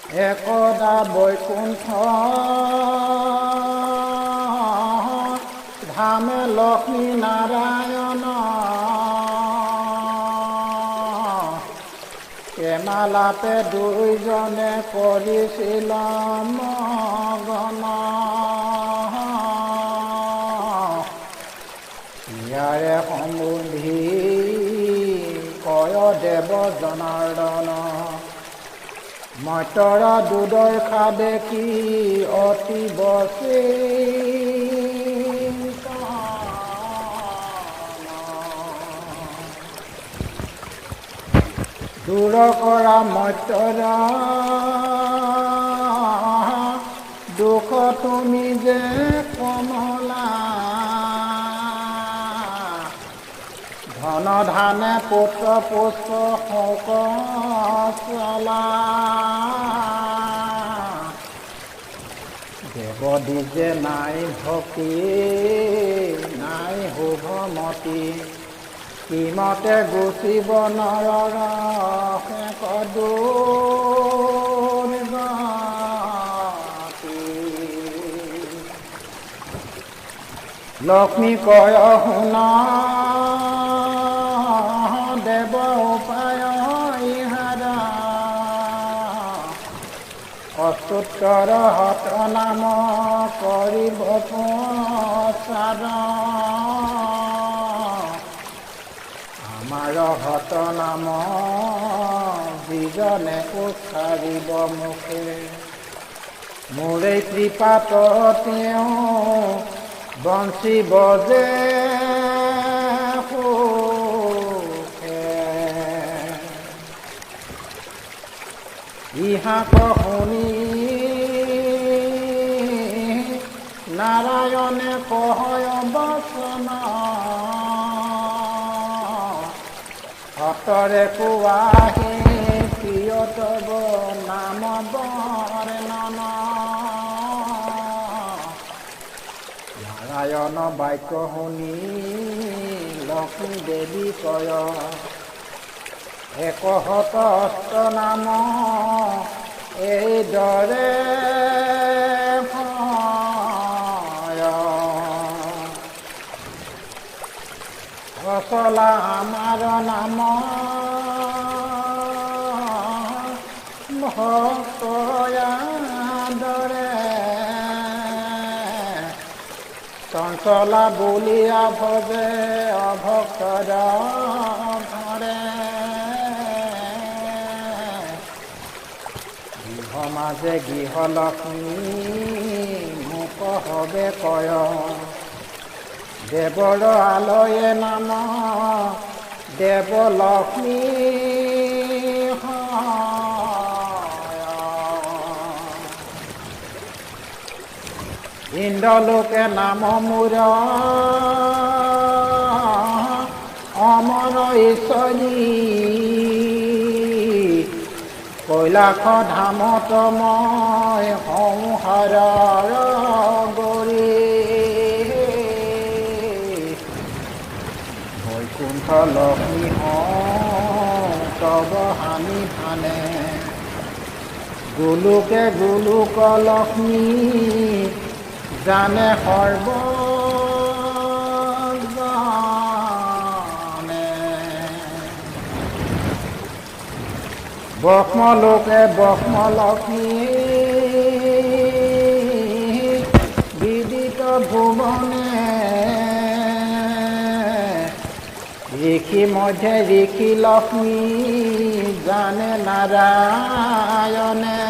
একদা বৈকুণ্ঠ ধামে লক্ষ্মী নাৰায়ণ প্ৰেমালাপে দুইজনে কৰিছিল মগন। ইয়াৰে সম্বন্ধি কয় দেৱ জনাৰ্দন মটৰ দুদৰ্শা দেখি অতি বচি দূৰ কৰা মটৰ দুখ তুমি যে কমলা ধন ধানে পুত্ৰ পুষ্প শোক চলা দেৱদীজে নাই ভক্তি নাই শুভমতি কিমতে গুচিব নৰৰ দুৰ্গতি। লক্ষ্মী কয় শুনা দেৱ উপায় ইহাৰা অস্তুত্তৰ হত নাম কৰিব প্ৰচাৰ আমাৰ হত নাম যিজনে উচ্চাৰিব মুখে মোৰে কৃপাত তেওঁ বঞ্চিব যে ইহাক শুনি নাৰায়ণে কয় বচন হতৰে কোৱাহে প্ৰিয় তব নাম বৰ্ণন। নাৰায়ণ বাক্য শুনি লক্ষ্মী দেৱী কয় একশত অষ্ট নাম এইদৰে ৰচলা আমাৰ নাম ভক্তয়াদৰে চঞ্চলা বুলিয়া ভজে অভক্তৰ ধৰে মাজে গৃহলক্ষ্মী মোক হবে কয় দেৱৰ আলয়ে নাম দেৱলক্ষ্মী ইন্দ্ৰলোকে নাম মোৰ অমৰ ঈশ্বৰী কৈলাশ ধামত মই সংসাৰৰ গৰি বৈকুণ্ঠ লক্ষ্মী তব হানি ভানে গোলোকে গোলোক লক্ষ্মী জানে সৰ্ব ব্ৰহ্মলোকে ব্ৰহ্মলক্ষ্মী বিদিত ভুৱনে ঋষি মধ্যে ঋষি লক্ষ্মী জানে নাৰায়ণে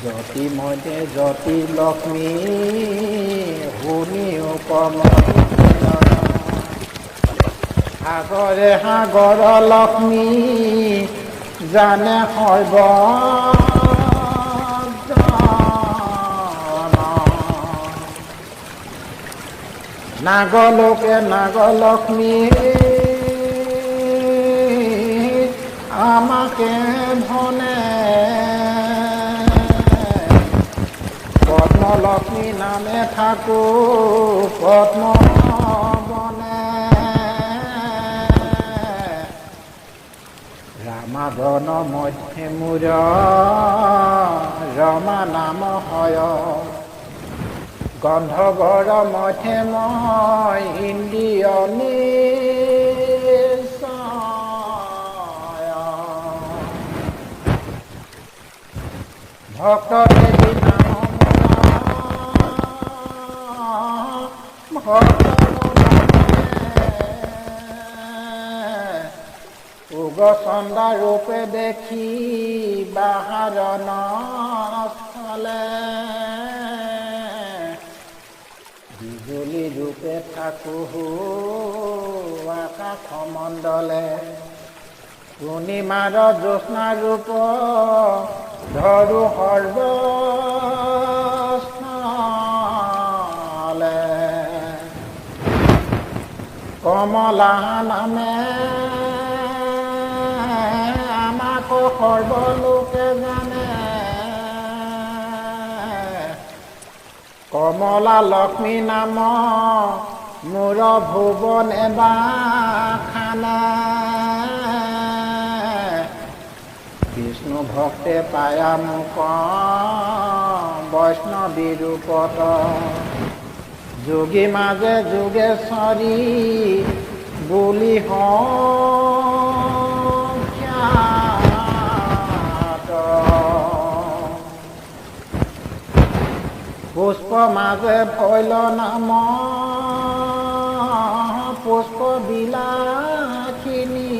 জ্যোতি মধ্যে জ্যোতি লক্ষ্মী শুনি উপম সাগৰে সাগৰ লক্ষ্মী জানে সৰ্ব নাগলোকে নাগলক্ষ্মী আমাকে ধনে পদ্মলক্ষ্মী নামে থাকো পদ্ম বনে ৰামাগণ মধ্যে মূৰ ৰমা নাম হয় গন্ধৰ্বৰ মধ্যে মই ইন্দ্ৰিয় নিশ্চয় ভক্ত দেৱী নাম ভক্ত উগ্ৰচণ্ডা ৰূপে দেখি বাহাৰণ স্থলে বিজুলী ৰূপে থাকো আকাশ মণ্ডলে পূৰ্ণিমাৰ জ্যোৎস্না ৰূপ ধৰো সৰ্বস্থলে কমলা নামে সৰ্বলোকে জানে কমলা লক্ষ্মী নাম মোৰ ভুৱনে বাখানে বিষ্ণু ভক্তে পায়া মোক বৈষ্ণৱী ৰূপত যোগী মাজে যোগেশ্বৰী বুলি পুষ্প মাজে ভৈল নাম পুষ্প বিলাসিনী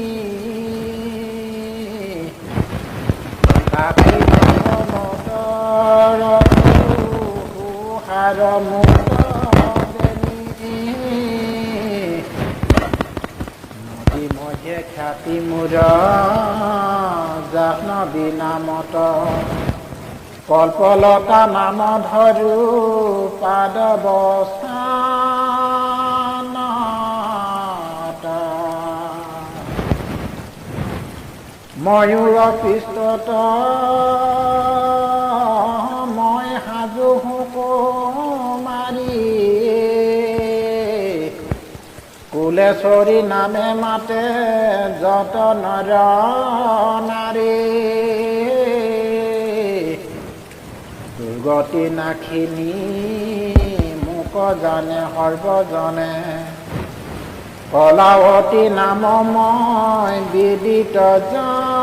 হাৰ নদী মধ্যে খ্যাতি মূৰ জাহ্নৱী নামত কল্পলতা নাম ধৰো পাদবস্থানত ময়ূৰ পৃষ্ঠত মই সাজু সুকুমাৰী কুলেশ্বৰী নামে মাতে যত নৰ নাৰী দুৰ্গতি নাখিনী মোক জানে সৰ্বজনে কলাৱতী নাম মই বিদিত জগতে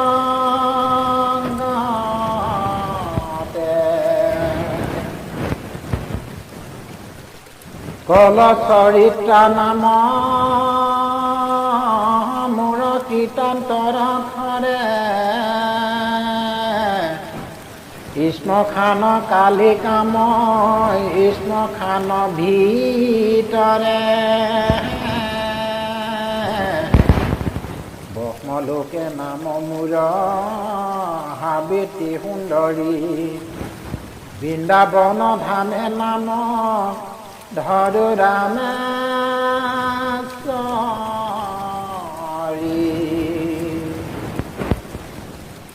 কল চৰিত্ৰা নাম মোৰ কীৰ্তন্তৰ খৰে শ্মশান কালিকাময় শ্মশান ভিতৰে ব্ৰহ্মলোকে নাম মোৰ সাবিত্ৰী সুন্দৰী বৃন্দাবন ধামে নাম ধৰো ৰামেশ্বৰী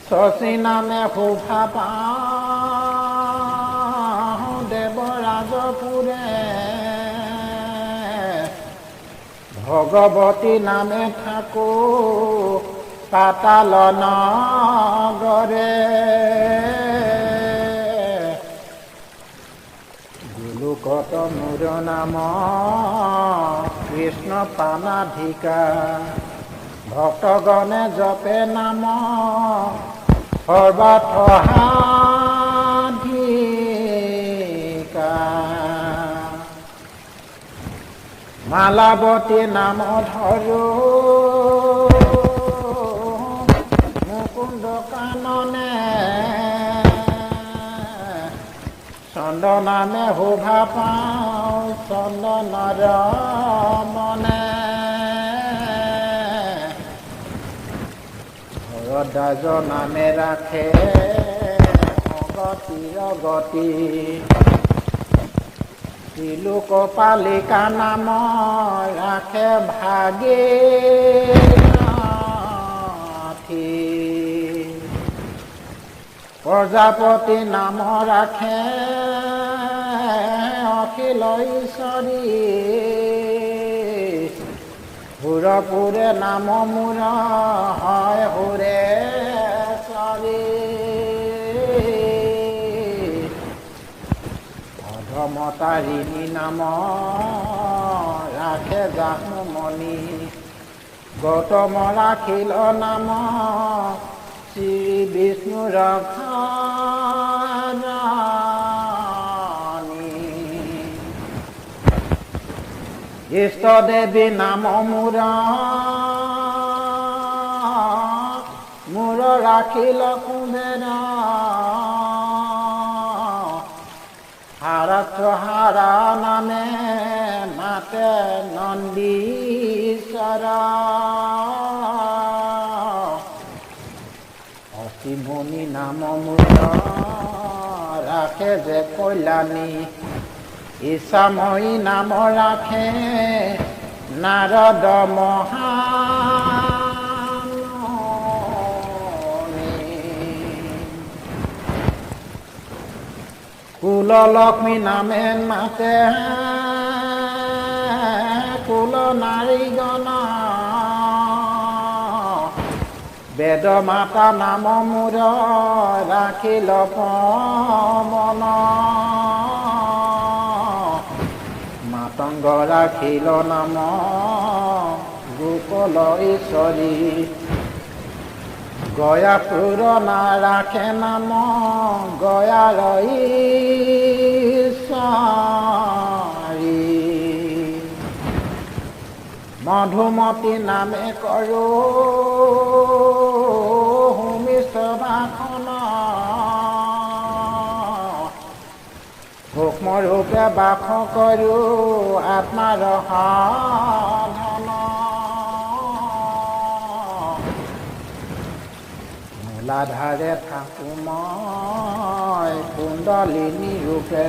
শশী নামে শোভা পাওঁ দেৱৰাজপুৰে ভগৱতী নামে থাকো পাতাল নগৰে গোলোকত মোৰ নাম কৃষ্ণ প্ৰাণাধিকা ভক্তগণে জপে নাম সৰ্বাৰ্থসাধিকা মালাৱতী নাম ধৰো মুকুন্দ কাননে চন্দনামে শোভা পাওঁ চন্দনৰ মনে ভৰদ্বাজ নামে ৰাখে অগতিৰ গতি ত্ৰিলোক পালিকা নাম ৰাখে ভাগীৰথী প্ৰজাপতি নাম ৰাখে অখিল ঈশ্বৰী সুৰপুৰে নাম মূৰ হয় সুৰেশ্বৰী অধমতাৰিণী নাম ৰাখে জাহ্নুমণি গৌতম ৰাখিল নাম শ্ৰী বিষ্ণু ৰক্ষাৰণী ইষ্টদেৱী নাম মূৰ ৰাখিল কুবেৰ হাৰা নামে মাতে নন্দীশ্বৰ অসীমণি নাম মূৰ ৰাখে যে কল্যাণী ইছাময়ী নাম ৰাখে নাৰদ মহামুনি কুললক্ষ্মী নামে মাতে কুল নাৰীগণ বেদ মাতা নাম মূৰ ৰাখিল পৱন মাতংগ ৰাখিল নাম গোকুল ঈশ্বৰী গয়া পুৰণা ৰাখে নাম গয়াৰ ঈশ্বৰী মধুমতী নামে কৰো ভূমিষ্ঠ ভাষণ সূক্ষ্মৰূপে বাস কৰো আত্মাৰ সাধন মূলাধাৰে থাকো মই কুণ্ডলিনী ৰূপে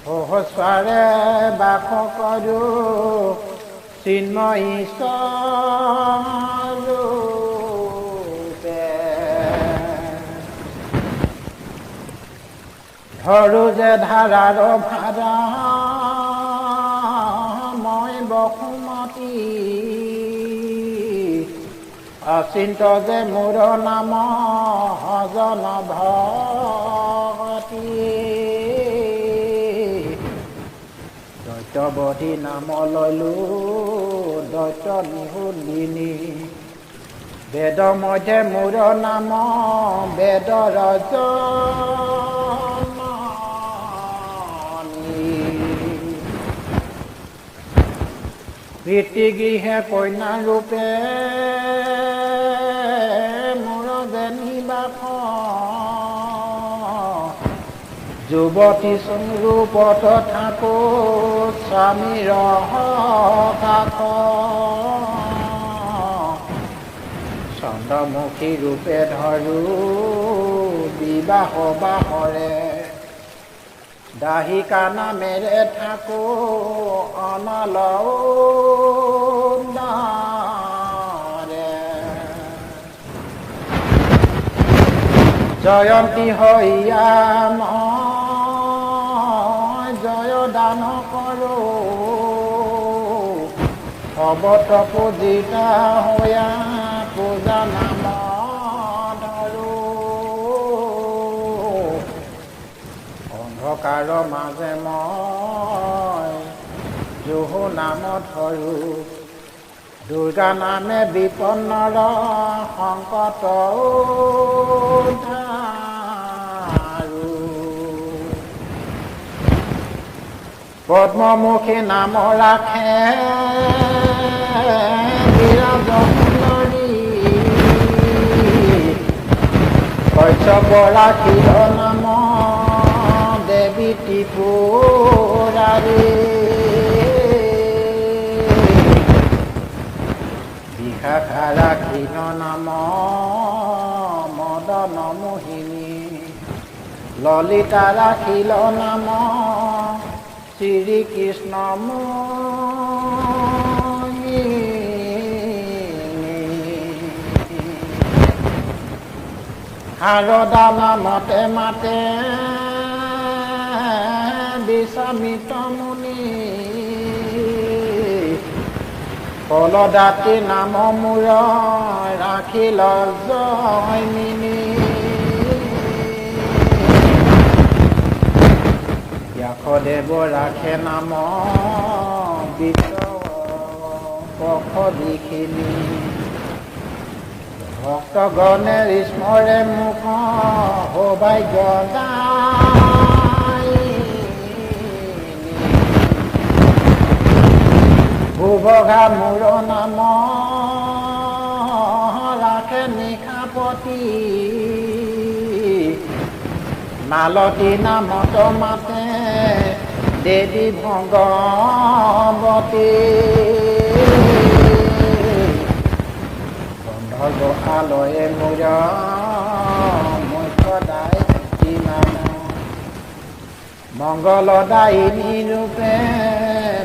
সহস্ৰাৰে বাস কৰো চিন্ময় ঈশ্বৰূপে ধৰো যে ধাৰাৰ ভাৰা মই বসুমতী অচিন্ত যে মোৰ নাম জন ভগতী দৈত্যবধী নাম ললো দৈত্য নিহুলিনী বেদ মধ্যে মোৰ নাম বেদ ৰজনী পিতৃগৃহে কন্যা ৰূপে মোৰ যে নিবাস যুৱতী ৰূপত থাকো স্বামীৰ কাষ চন্দ্ৰমুখী ৰূপে ধৰো বিবাহ বাহৰে দাহিকা নামেৰে থাকো অনল জয়ন্তী হৈয়া জয় দান কৰো অৱত পূজিতা হৈয়া পূজা নাম ধৰো অন্ধকাৰ মাজে মই জহু নাম ধৰো দুৰ্গা নামে বিপন্নৰ সংকট উদ্ধাৰো পদ্মমুখী নাম ৰাখে বিৰাজ সুন্দৰী কশ্যপ ৰাখিল নাম দেৱী ত্ৰিপুৰাৰী বিশাখা ৰাখিল নাম মদন মোহিনী ললিতা ৰাখিল নাম শ্ৰীকৃষ্ণ শাৰদা নামতে মাতে বিশ্বামিত্ৰ মুনি কলদাতি নাম মূৰ ৰাখিল জয়মিনী ব্যাসদেৱ ৰাখে নাম পক্ষ দিখিনি ভক্তগণে স্মৰে মুখ সৌভাগ্য ভূবঘা মূৰ নাম ৰাখে নিশাপতি মালতী নামত মাতে দেৱী ভগৱতী বন্ধগোসালয়ে মূৰ মুখ্যদায়িত্ৰী নাম মংগলদায়িনী ৰূপে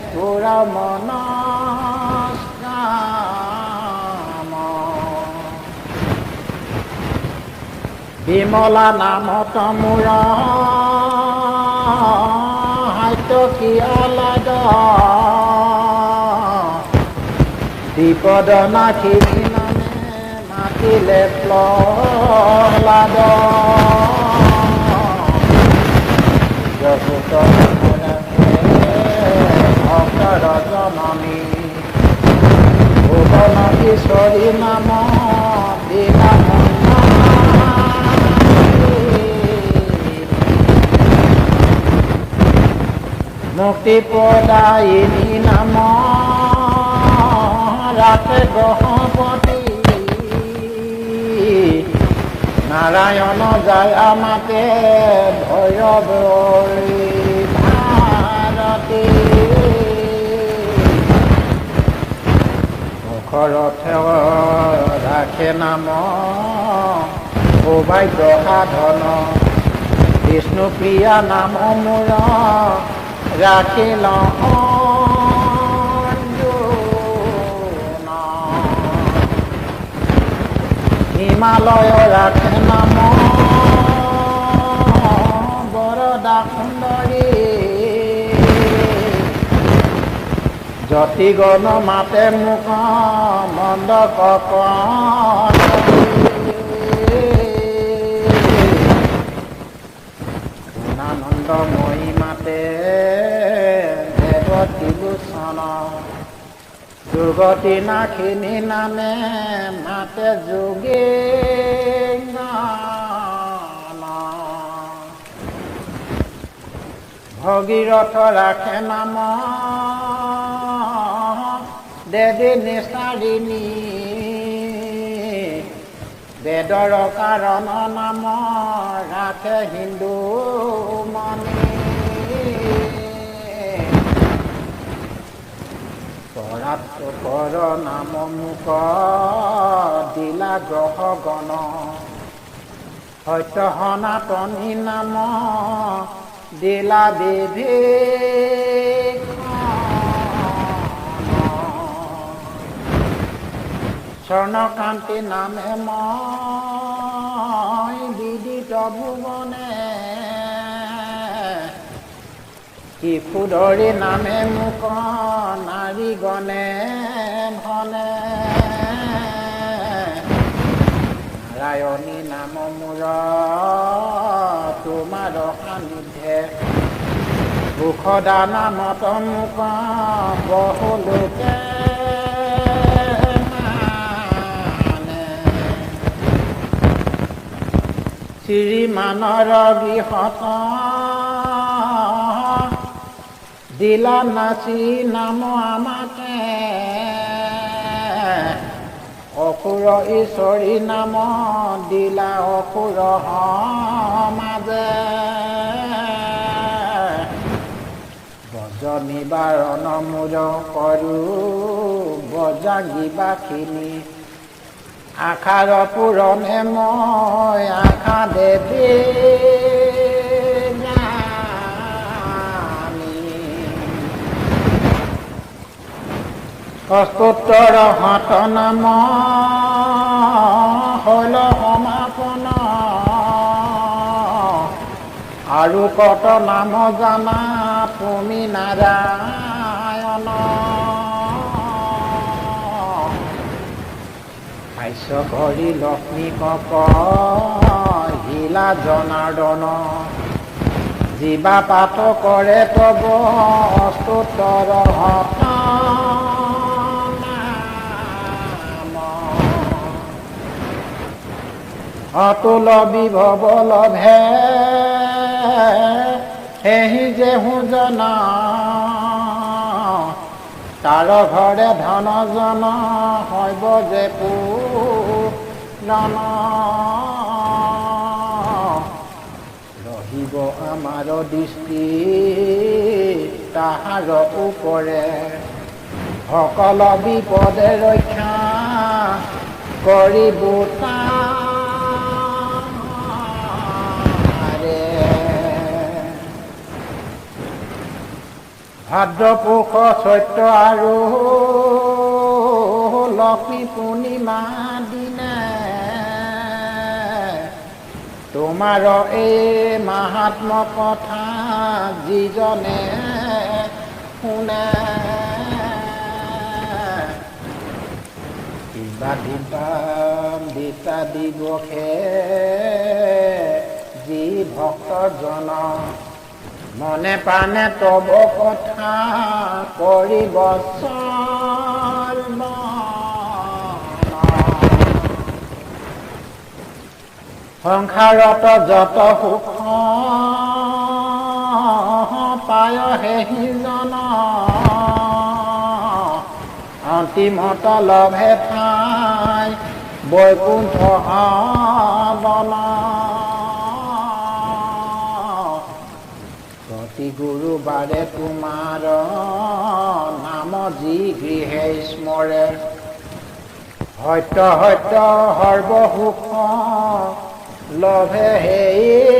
পুৰা মনস্কাম বিমলা নামত মূৰ হাত্যকী আলাদ বিপদ নাখিনী নামে মাতিলে প্ৰহ্লাদ যশোত ভক্তৰ জননী ভুৱন কিশোৰী নাম দিলা মুক্তি প্ৰদায়িনী নাম ৰাখে গহপতি নাৰায়ণ যায় আমাতে ভৈৰৱী ভাৰতী মুখৰথে ৰাখে নাম সৌভাগ্য সাধন বিষ্ণুপ্ৰিয়া নাম মূৰ ৰাখিল হিমালয় ৰাখে নাম বৰদা সুন্দৰী যতিগণ মাতে মুখ মণ্ডক পূৰ্ণানন্দময়ী মাতে দেৱতী লোচন দুৰ্গতি নাখিনী নামে মাতে যোগে ভগীৰথ ৰাখে নাম দেৱী নিষ্ঠাৰিণী বেদৰ কাৰণ নাম ৰাখে হিন্দু মণি পৰাত্তৰ নাম মুখ দিলা গ্ৰহ গণ সত্য সনাতনী নাম দিলা বিভীষণ স্বৰ্ণকান্তি নামে মই বিদিত ভুৱনে শিশুধৰী নামে মুখ নাৰী গণে ধনে নাৰায়ণী নাম মূৰ তোমাৰ সান্নিধ্যে সুখদা নামত মুখ বহুলোকে শ্ৰীমানৰ গৃহত দিলা নাচি নাম আমাকে অসুৰ ঈশ্বৰী নাম দিলা অসুৰ সমাজে ব্ৰজ নিবাৰণ মূৰ কৰো ব্ৰজাগীবাসিনী আশাৰ পূৰণে মই আশা দেৱী অস্তুত্তৰ হাত নাম হল সমাপন আৰু কত নাম জানা তুমি নাৰায়ণ ঘৰি লক্ষ্মী কক হিলা জনাৰ্দন জীৱা পাঠ কৰে তব স্তুতৰ হত অতুল বিভৱ লভে সেহি যেহু জনা তাৰ ঘৰে ধন জন হইব যে পুৰন ৰহিব আমাৰ দৃষ্টি তাহাৰ উপৰে সকল বিপদে ৰক্ষা কৰিব ভাদ্ৰপুষ চৈত্ৰ আৰু লক্ষ্মী পূৰ্ণিমা দিনে তোমাৰ এই মাহাত্ম কথা যিজনে শুনে কিবা দিতা দিৱসে যি ভক্তজন মনে প্ৰাণে তব কথা কৰিব সংসাৰত যত সুখ পায় সেহিজন অন্তিমত লভে ঠাই বৈকুণ্ঠ বন গুৰুবাৰে তোমাৰ নাম যি গৃহে স্মৰে সত্য সত্য সৰ্বসুখ লভে হে